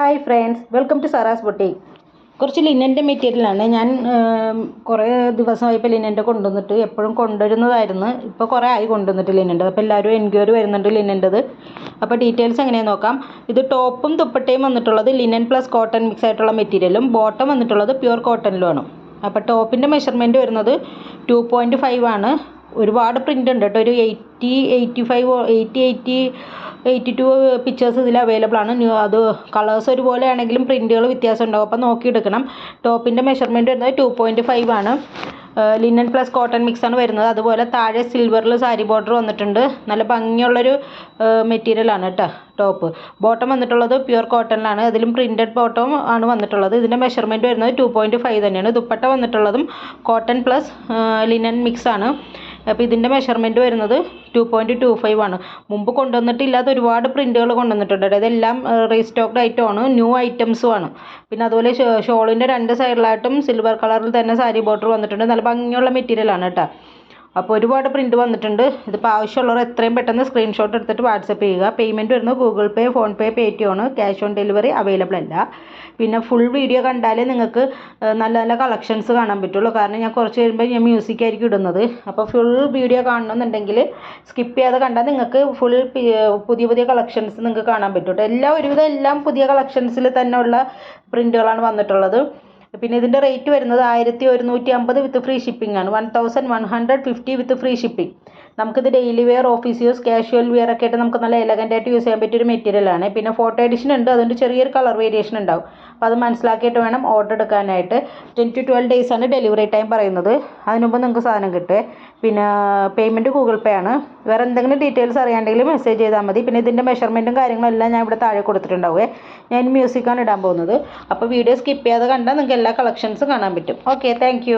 Hi friends, welcome to Sara's boutique. കുറച്ച് ലിനൻ്റെ മെറ്റീരിയലാണ്. ഞാൻ കുറേ ദിവസമായി ഇപ്പോൾ ലിനൻ്റെ കൊണ്ടുവന്നിട്ട് എപ്പോഴും കൊണ്ടുവരുന്നതായിരുന്നു. ഇപ്പോൾ കുറേ ആയി കൊണ്ടുവന്നിട്ട് ലിനൻ്റെ. അപ്പോൾ എല്ലാവരും എൻക്വയറി വരുന്നുണ്ട് ലിനൻ്റെത്. അപ്പോൾ ഡീറ്റെയിൽസ് എങ്ങനെയാണെന്ന് നോക്കാം. ഇത് ടോപ്പും ദുപ്പട്ടയും വന്നിട്ടുള്ളത് ലിനൻ പ്ലസ് കോട്ടൺ മിക്സ് ആയിട്ടുള്ള മെറ്റീരിയലും ബോട്ടം വന്നിട്ടുള്ളത് പ്യുവർ കോട്ടണിലുമാണ്. അപ്പോൾ ടോപ്പിൻ്റെ മെഷർമെൻറ്റ് വരുന്നത് 2.5 ആണ്. ഒരുപാട് പ്രിൻ്റ് ഉണ്ട് കേട്ടോ. ഒരു 82 പിക്ചേഴ്സ് ഇതിൽ അവൈലബിൾ ആണ്. അത് കളേഴ്സ് ഒരുപോലെ ആണെങ്കിലും പ്രിൻറ്റുകൾ വ്യത്യാസം ഉണ്ടാവും. അപ്പോൾ നോക്കിയെടുക്കണം. ടോപ്പിൻ്റെ മെഷർമെൻറ്റ് വരുന്നത് 2.5 ആണ്. ലിനൻ പ്ലസ് കോട്ടൺ മിക്സ് ആണ് വരുന്നത്. അതുപോലെ താഴെ സിൽവറിൽ സാരി ബോർഡർ വന്നിട്ടുണ്ട്. നല്ല ഭംഗിയുള്ളൊരു മെറ്റീരിയലാണ് കേട്ടോ ടോപ്പ്. ബോട്ടം വന്നിട്ടുള്ളത് പ്യുവർ കോട്ടണിലാണ്. അതിലും പ്രിൻറ്റഡ് ബോട്ടം ആണ് വന്നിട്ടുള്ളത്. ഇതിൻ്റെ മെഷർമെൻറ്റ് വരുന്നത് 2.5 തന്നെയാണ്. ദുപ്പട്ട വന്നിട്ടുള്ളതും കോട്ടൺ പ്ലസ് ലിനൻ മിക്സ് ആണ്. അപ്പോൾ ഇതിൻ്റെ മെഷർമെൻറ്റ് വരുന്നത് 2.25 ആണ്. മുമ്പ് കൊണ്ടുവന്നിട്ടില്ലാത്ത ഒരുപാട് പ്രിൻറ്റുകൾ കൊണ്ടുവന്നിട്ടുണ്ട്. ഇതെല്ലാം റീസ്റ്റോക്ഡ് ഐറ്റമാണ്, ന്യൂ ഐറ്റംസും ആണ്. പിന്നെ അതുപോലെ ഷോളിൻ്റെ രണ്ട് സൈഡിലായിട്ടും സിൽവർ കളറിൽ തന്നെ സാരി ബോർഡർ വന്നിട്ടുണ്ട്. നല്ല ഭംഗിയുള്ള മെറ്റീരിയലാണ് കേട്ടോ. അപ്പോൾ ഒരുപാട് പ്രിൻറ്റ് വന്നിട്ടുണ്ട്. ഇതിപ്പോൾ ആവശ്യമുള്ളവർ എത്രയും പെട്ടെന്ന് സ്ക്രീൻഷോട്ട് എടുത്തിട്ട് വാട്സപ്പ് ചെയ്യുക. പേയ്മെൻറ്റ് വരുന്നത് ഗൂഗിൾ പേ, ഫോൺ പേ, പേടിഎം ആണ്. ക്യാഷ് ഓൺ ഡെലിവറി അവൈലബിൾ അല്ല. പിന്നെ ഫുൾ വീഡിയോ കണ്ടാലേ നിങ്ങൾക്ക് നല്ല നല്ല കളക്ഷൻസ് കാണാൻ പറ്റുള്ളൂ. കാരണം ഞാൻ കുറച്ച് കഴിയുമ്പോൾ ഞാൻ മ്യൂസിക്കായിരിക്കും ഇടുന്നത്. അപ്പോൾ ഫുൾ വീഡിയോ കാണണമെന്നുണ്ടെങ്കിൽ സ്കിപ്പ് ചെയ്യാതെ കണ്ടാൽ നിങ്ങൾക്ക് ഫുൾ പുതിയ പുതിയ കളക്ഷൻസ് നിങ്ങൾക്ക് കാണാൻ പറ്റും. ഒരുവിധം എല്ലാം പുതിയ കളക്ഷൻസിൽ തന്നെ ഉള്ള പ്രിൻറ്റുകളാണ് വന്നിട്ടുള്ളത്. പിന്നെ ഇതിൻ്റെ റേറ്റ് വരുന്നത് 1150 വിത്ത് ഫ്രീ ഷിപ്പിംഗ് ആണ്. 1150 വിത്ത് ഫ്രീ ഷിപ്പിംഗ്. നമുക്കിത് daily wear, office use, casual wear ഒക്കെ ആയിട്ട് നമുക്ക് നല്ല എലഗൻ്റ് ആയിട്ട് യൂസ് ചെയ്യാൻ പറ്റിയൊരു മെറ്റീരിയലാണ്. പിന്നെ ഫോട്ടോ എഡിഷൻ ഉണ്ട്. അതുകൊണ്ട് ചെറിയൊരു കളർ വേരിയേഷൻ ഉണ്ടാവും. അപ്പോൾ അത് മനസ്സിലാക്കിയിട്ട് വേണം ഓർഡർ എടുക്കാനായിട്ട്. 10 to 12 days ആണ് ഡെലിവറി ടൈം പറയുന്നത്. അതിന് മുമ്പ് നിങ്ങൾക്ക് സാധനം കിട്ടും. പിന്നെ പേയ്മെൻറ്റ് ഗൂഗിൾ പേ ആണ്. വേറെ എന്തെങ്കിലും ഡീറ്റെയിൽസ് അറിയാണ്ടെങ്കിൽ മെസ്സേജ് ചെയ്താൽ മതി. പിന്നെ ഇതിൻ്റെ മെഷർമെൻറ്റും കാര്യങ്ങളും എല്ലാം ഞാൻ ഇവിടെ താഴെ കൊടുത്തിട്ടുണ്ടാവുമേ. ഞാൻ മ്യൂസിക്കാണ് ഇടാൻ പോകുന്നത്. അപ്പോൾ വീഡിയോ സ്കിപ്പ് ചെയ്യാതെ കണ്ടാൽ നിങ്ങൾക്ക് എല്ലാ കളക്ഷൻസും കാണാൻ പറ്റും. Okay, thank